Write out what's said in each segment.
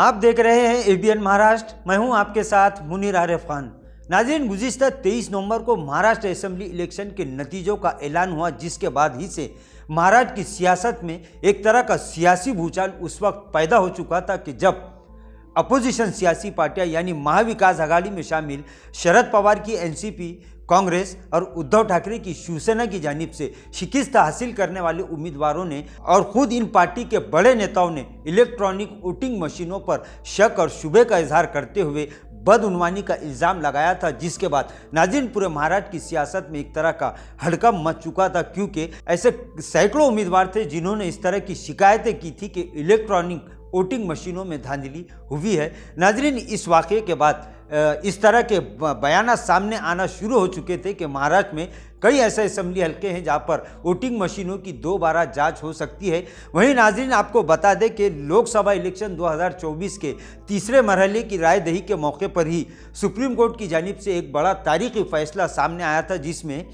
आप देख रहे हैं एबीएन महाराष्ट्र। मैं हूं आपके साथ मुनीर आरिफ खान। नाज़रीन, गुज़िश्ता 23 नवंबर को महाराष्ट्र असेंबली इलेक्शन के नतीजों का ऐलान हुआ, जिसके बाद ही से महाराष्ट्र की सियासत में एक तरह का सियासी भूचाल उस वक्त पैदा हो चुका था कि जब अपोजिशन सियासी पार्टियां यानी महाविकास आघाड़ी में शामिल शरद पवार की एनसीपी, कांग्रेस और उद्धव ठाकरे की शिवसेना की जानिब से शिकस्त हासिल करने वाले उम्मीदवारों ने और खुद इन पार्टी के बड़े नेताओं ने इलेक्ट्रॉनिक वोटिंग मशीनों पर शक और शुबे का इजहार करते हुए बदउनवानी का इल्ज़ाम लगाया था, जिसके बाद नाज़रीन पूरे महाराष्ट्र की सियासत में एक तरह का हड़कंप मच चुका था, क्योंकि ऐसे सैकड़ों उम्मीदवार थे जिन्होंने इस तरह की शिकायतें की थी कि इलेक्ट्रॉनिक वोटिंग मशीनों में धांधली हुई है। नाज़रीन, इस वाक़े के बाद इस तरह के बयान सामने आना शुरू हो चुके थे कि महाराष्ट्र में कई ऐसे असेंबली हलके हैं जहां पर वोटिंग मशीनों की दोबारा जांच हो सकती है। वहीं नाज़रीन, आपको बता दें कि लोकसभा इलेक्शन 2024 के तीसरे मरहले की रायदही के मौके पर ही सुप्रीम कोर्ट की जानिब से एक बड़ा तारीखी फैसला सामने आया था, जिसमें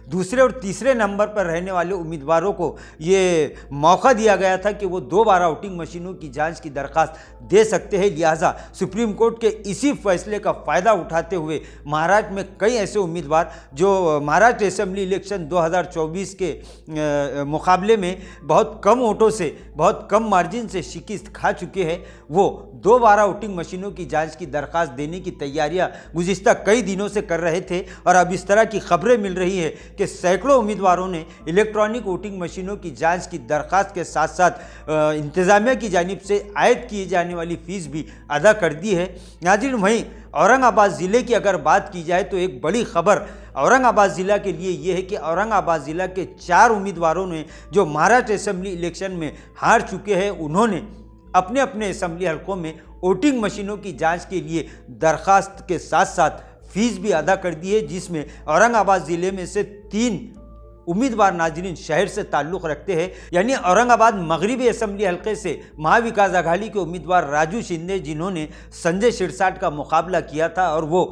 दूसरे और तीसरे नंबर पर रहने वाले उम्मीदवारों को ये मौका दिया गया था कि वो दोबारा वोटिंग मशीनों की जांच की दरख्वास्त दे सकते हैं। लिहाजा सुप्रीम कोर्ट के इसी फैसले का फ़ायदा उठाते हुए महाराष्ट्र में कई ऐसे उम्मीदवार जो महाराष्ट्र असेंबली इलेक्शन 2024 के मुकाबले में बहुत कम वोटों से, बहुत कम मार्जिन से शिकस्त खा चुके हैं, वो दोबारा वोटिंग मशीनों की जांच की दरख्वास्त देने की तैयारियां गुज़िश्ता कई दिनों से कर रहे थे। और अब इस तरह की खबरें मिल रही है कि सैकड़ों उम्मीदवारों ने इलेक्ट्रॉनिक वोटिंग मशीनों की जांच की दरख्वास्त के साथ साथ इंतज़ामिया की जानिब से आयद की जाने वाली फ़ीस भी अदा कर दी है। नाज़रीन, वहीं औरंगाबाद ज़िले की अगर बात की जाए तो एक बड़ी खबर औरंगाबाद ज़िला के लिए ये है कि औरंगाबाद ज़िला के 4 उम्मीदवारों ने जो महाराष्ट्र असेंबली इलेक्शन में हार चुके हैं, उन्होंने अपने अपने असेंबली हलकों में वोटिंग मशीनों की जांच के लिए दरख्वास्त के साथ साथ फीस भी अदा कर दी है, जिसमें औरंगाबाद ज़िले में से 3 उम्मीदवार नाज़रीन शहर से ताल्लुक़ रखते हैं। यानी औरंगाबाद मगरिबी असेंबली हलके से महाविकास आघाड़ी के उम्मीदवार राजू शिंदे, जिन्होंने संजय शिरसाट का मुकाबला किया था और वो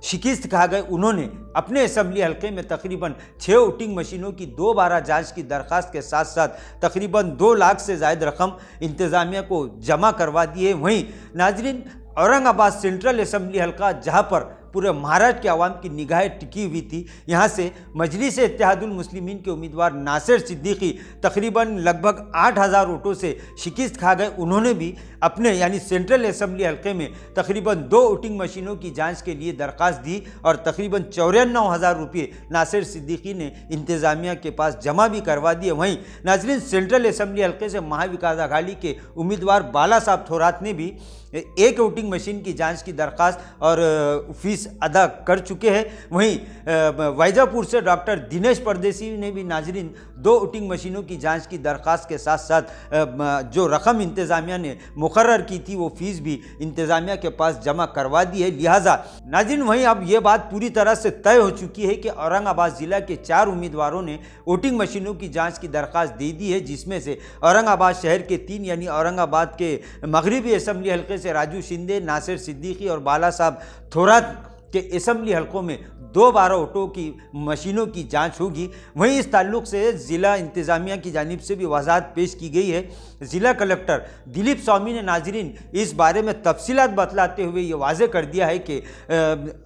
शिकस्त खा गए, उन्होंने अपने असेंबली हलके में तकरीबन 6 वोटिंग मशीनों की दोबारा जांच की दरख्वास्त के साथ साथ तकरीबन 2 लाख से ज़ायद रकम इंतज़ामिया को जमा करवा दी है। वहीं नाज़रीन, औरंगाबाद सेंट्रल असेंबली हलका, जहां पर पूरे महाराष्ट्र के आवाम की निगाहें टिकी हुई थी, यहाँ से मजलिस इत्तेहादुल मुस्लिमीन के उम्मीदवार नासिर सिद्दीकी तकरीबन लगभग 8000 वोटों से शिकस्त खा गए। उन्होंने भी अपने यानी सेंट्रल असेंबली हलके में तकरीबन 2 वोटिंग मशीनों की जांच के लिए दरख्वास्त दी और तकरीबन 94,000 रुपये नासिर सिद्दीकी ने इंतज़ामिया के पास जमा भी करवा दिए। वहीं नाज़रीन, सेंट्रल असेंबली हलके से महाविकास आघाड़ी के उम्मीदवार बाला साहब थोरात ने भी एक वोटिंग मशीन की जांच की दरख्वास्त और फीस अदा कर चुके हैं। वहीं वैजापुर से डॉक्टर दिनेश परदेसी ने भी नाज़रीन 2 वोटिंग मशीनों की जांच की दरख्वास्त के साथ साथ जो रकम इंतज़ामिया ने मुकर्रर की थी वो फीस भी इंतज़ामिया के पास जमा करवा दी है। लिहाजा नाज़रीन, वहीं अब ये बात पूरी तरह से तय हो चुकी है कि औरंगाबाद ज़िला के 4 उम्मीदवारों ने वोटिंग मशीनों की जाँच की दरख्वास्त दे दी है, जिसमें से औरंगाबाद शहर के 3 यानी औरंगाबाद के मगरिबी असेंबली हल्के से राजू शिंदे, नासिर सिद्दीकी और बाला साहब थोरात के असेंबली हलकों में दोबारा वोटों की मशीनों की जांच होगी। वहीं इस ताल्लुक़ से ज़िला इंतज़ामिया की जानिब से भी वजाहत पेश की गई है। ज़िला कलेक्टर दिलीप स्वामी ने नाज़रीन इस बारे में तफसीलात बतलाते हुए ये वाज़े कर दिया है कि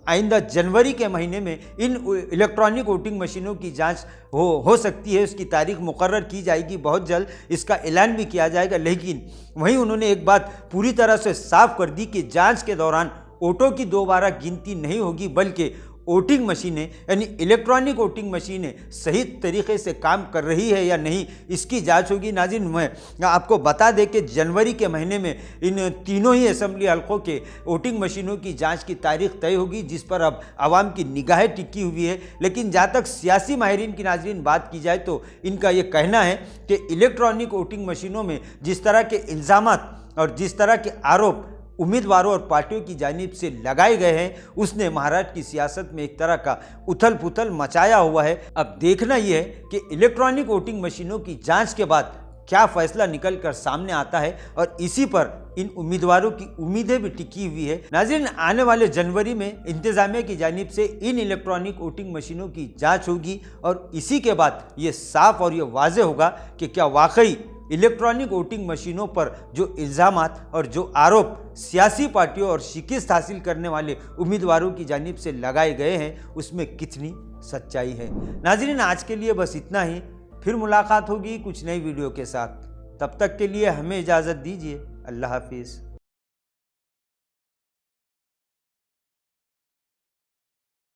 आइंदा जनवरी के महीने में इन इलेक्ट्रॉनिक वोटिंग मशीनों की जांच हो सकती है। उसकी तारीख मुकर्रर की जाएगी, बहुत जल्द इसका ऐलान भी किया जाएगा। लेकिन वहीं उन्होंने एक बात पूरी तरह से साफ कर दी कि जाँच के दौरान वोटों की दोबारा गिनती नहीं होगी, बल्कि वोटिंग मशीनें यानी इलेक्ट्रॉनिक वोटिंग मशीनें सही तरीके से काम कर रही है या नहीं, इसकी जांच होगी। नाज़रीन, मैं आपको बता दें कि जनवरी के महीने में इन तीनों ही असेंबली हलकों के वोटिंग मशीनों की जांच की तारीख तय होगी, जिस पर अब आवाम की निगाहें टिकी हुई है। लेकिन जहाँ तक सियासी माहिरीन की नाज़रीन बात की जाए तो इनका ये कहना है कि इलेक्ट्रॉनिक वोटिंग मशीनों में जिस तरह के इल्ज़ामात और जिस तरह के आरोप उम्मीदवारों और पार्टियों की जानिब से लगाए गए हैं, उसने महाराष्ट्र की सियासत में एक तरह का उथल पुथल मचाया हुआ है। अब देखना यह है कि इलेक्ट्रॉनिक वोटिंग मशीनों की जांच के बाद क्या फैसला निकल कर सामने आता है और इसी पर इन उम्मीदवारों की उम्मीदें भी टिकी हुई है। नाज़रीन, आने वाले जनवरी में इंतज़ामिया की जानिब से इन इलेक्ट्रॉनिक वोटिंग मशीनों की जांच होगी और इसी के बाद ये साफ और ये वाज़े होगा कि क्या वाकई इलेक्ट्रॉनिक वोटिंग मशीनों पर जो इल्ज़ामात और जो आरोप सियासी पार्टियों और शिकस्त हासिल करने वाले उम्मीदवारों की जानिब से लगाए गए हैं उसमें कितनी सच्चाई है। नाज़रीन, आज के लिए बस इतना ही। फिर मुलाकात होगी कुछ नई वीडियो के साथ। तब तक के लिए हमें इजाज़त दीजिए। अल्लाह हाफिज़।